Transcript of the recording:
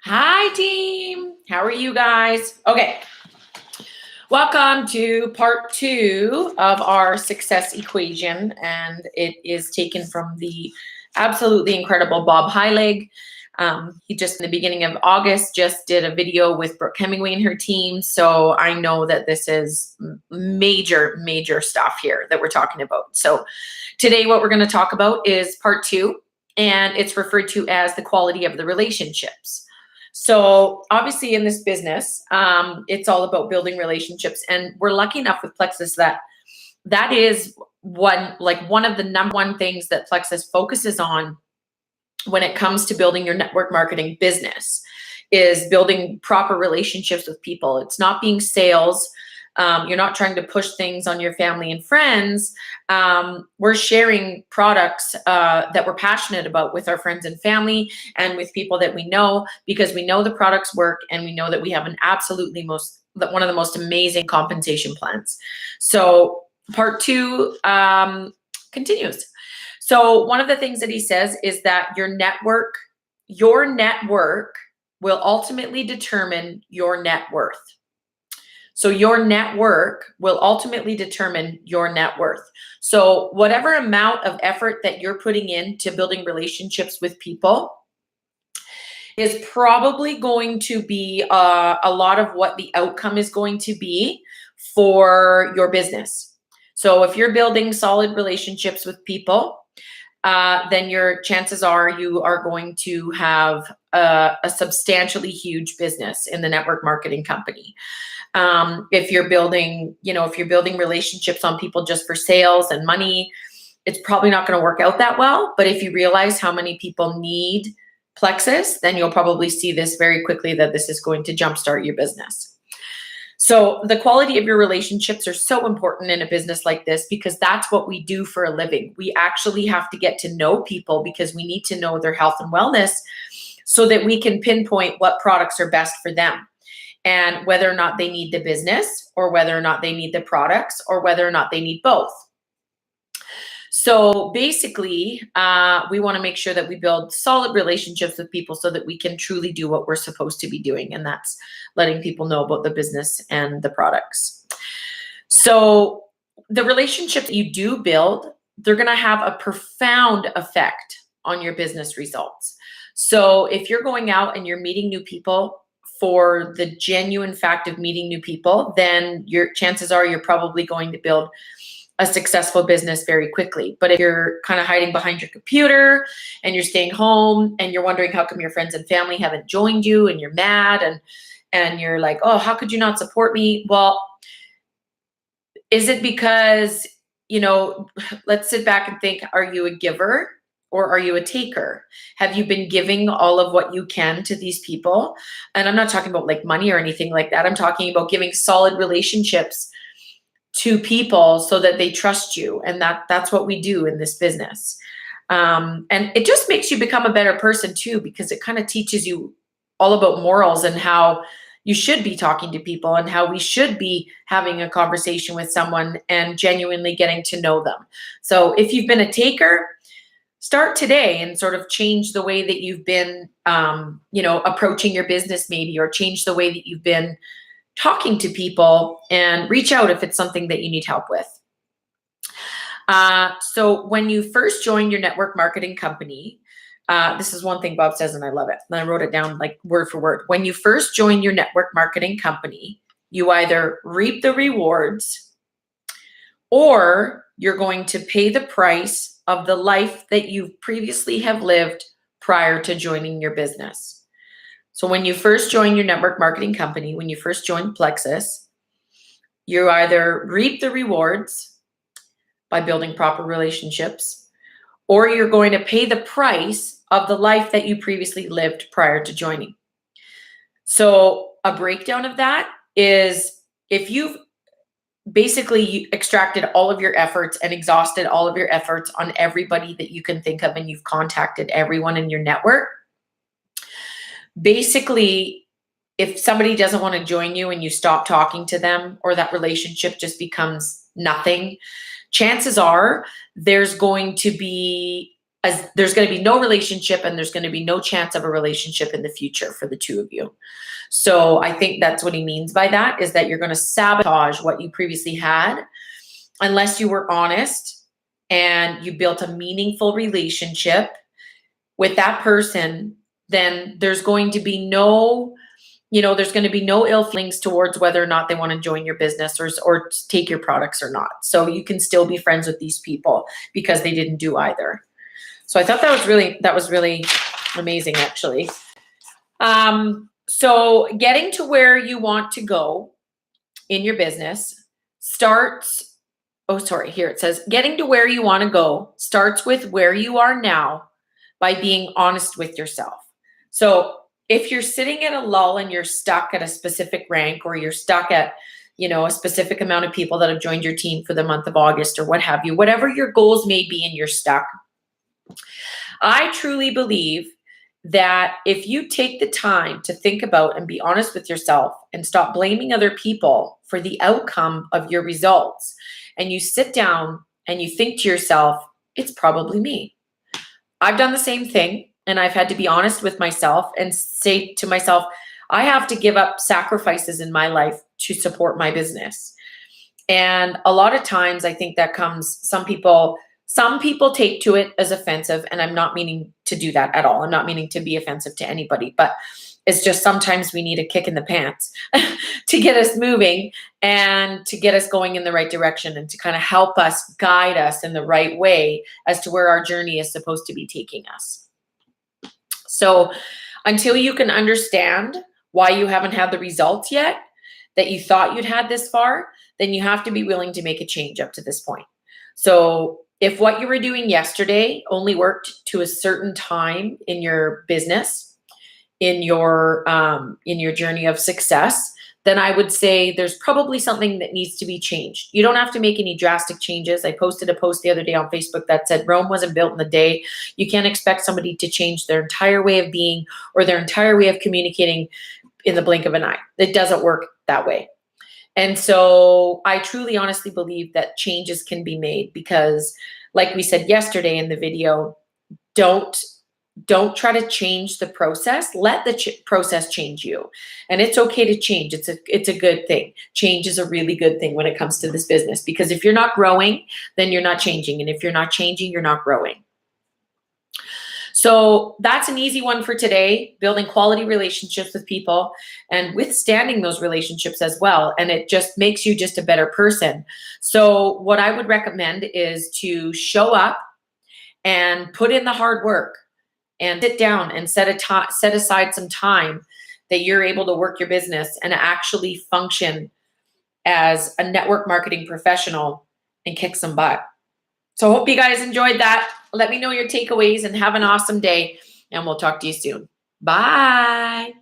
Hi, team. How are you guys? Okay. Welcome to part 2 of our success equation, and it is taken from the absolutely incredible Bob Heilig. He just in the beginning of August just did a video with Brooke Hemingway and her team, so I know that this is major stuff here that we're talking about. So today what we're going to talk about is part 2, and it's referred to as the quality of the relationships. So obviously in this business, it's all about building relationships, and we're lucky enough with Plexus that is one of the number one things that Plexus focuses on when it comes to building your network marketing business is building proper relationships with people. It's not being sales. You're not trying to push things on your family and friends. We're sharing products that we're passionate about with our friends and family and with people that we know, because we know the products work and we know that we have one of the most amazing compensation plans. So part 2 continues. So one of the things that he says is that your network will ultimately determine your net worth. So your network will ultimately determine your net worth. So whatever amount of effort that you're putting into building relationships with people is probably going to be a lot of what the outcome is going to be for your business. So if you're building solid relationships with people, then your chances are you are going to have a substantially huge business in the network marketing company. If you're building relationships on people just for sales and money, it's probably not going to work out that well. But if you realize how many people need Plexus, then you'll probably see this very quickly, that this is going to jumpstart your business. So the quality of your relationships are so important in a business like this, because that's what we do for a living. We actually have to get to know people because we need to know their health and wellness so that we can pinpoint what products are best for them, and whether or not they need the business, or whether or not they need the products, or whether or not they need both. So basically, we want to make sure that we build solid relationships with people so that we can truly do what we're supposed to be doing, and that's letting people know about the business and the products. So the relationships you do build, they're going to have a profound effect on your business results. So if you're going out and you're meeting new people for the genuine fact of meeting new people, then your chances are you're probably going to build a successful business very quickly. But if you're kind of hiding behind your computer and you're staying home and you're wondering how come your friends and family haven't joined you, and you're mad and you're like, oh, how could you not support me? Well, is it because, let's sit back and think, are you a giver or are you a taker? Have you been giving all of what you can to these people? And I'm not talking about like money or anything like that. I'm talking about giving solid relationships to people so that they trust you. And that's what we do in this business. And it just makes you become a better person too, because it kind of teaches you all about morals and how you should be talking to people and how we should be having a conversation with someone and genuinely getting to know them. So if you've been a taker, start today and sort of change the way that you've been, approaching your business maybe, or change the way that you've been talking to people, and reach out if it's something that you need help with. So when you first join your network marketing company, this is one thing Bob says, and I love it. And I wrote it down like word for word. When you first join your network marketing company, you either reap the rewards or you're going to pay the price of the life that you previously have lived prior to joining your business. So when you first join your network marketing company, when you first join Plexus, you either reap the rewards by building proper relationships, or you're going to pay the price of the life that you previously lived prior to joining. So a breakdown of that is, if you've basically extracted all of your efforts and exhausted all of your efforts on everybody that you can think of, and you've contacted everyone in your network, basically, if somebody doesn't want to join you and you stop talking to them, or that relationship just becomes nothing, chances are there's going to be as there's going to be no relationship and there's going to be no chance of a relationship in the future for the two of you. So I think that's what he means by that, is that you're going to sabotage what you previously had unless you were honest and you built a meaningful relationship with that person. Then there's going to be no, there's going to be no ill feelings towards whether or not they want to join your business or take your products or not. So you can still be friends with these people because they didn't do either. So I thought that was really amazing, actually. So getting to where you want to go in your business starts, here it says, getting to where you want to go starts with where you are now by being honest with yourself. So if you're sitting at a lull and you're stuck at a specific rank, or you're stuck at, a specific amount of people that have joined your team for the month of August or what have you, whatever your goals may be and you're stuck, I truly believe that if you take the time to think about and be honest with yourself and stop blaming other people for the outcome of your results, and you sit down and you think to yourself, it's probably me. I've done the same thing, and I've had to be honest with myself and say to myself, I have to give up sacrifices in my life to support my business. And a lot of times I think that comes, some people take to it as offensive, and I'm not meaning to do that at all. I'm not meaning to be offensive to anybody, but it's just sometimes we need a kick in the pants to get us moving and to get us going in the right direction and to kind of help us, guide us in the right way as to where our journey is supposed to be taking us. So until you can understand why you haven't had the results yet that you thought you'd had this far, then you have to be willing to make a change up to this point. So if what you were doing yesterday only worked to a certain time in your business, in your journey of success, then I would say there's probably something that needs to be changed. You don't have to make any drastic changes. I posted a post the other day on Facebook that said Rome wasn't built in a day. You can't expect somebody to change their entire way of being or their entire way of communicating in the blink of an eye. It doesn't work that way. And so I truly, honestly believe that changes can be made because, like we said yesterday in the video, don't try to change the process. Let the process change you. And it's okay to change. It's a good thing. Change is a really good thing when it comes to this business, because if you're not growing, then you're not changing. And if you're not changing, you're not growing. So that's an easy one for today, building quality relationships with people and withstanding those relationships as well. And it just makes you just a better person. So what I would recommend is to show up and put in the hard work and sit down and set aside some time that you're able to work your business and actually function as a network marketing professional and kick some butt. So hope you guys enjoyed that. Let me know your takeaways and have an awesome day, and we'll talk to you soon. Bye.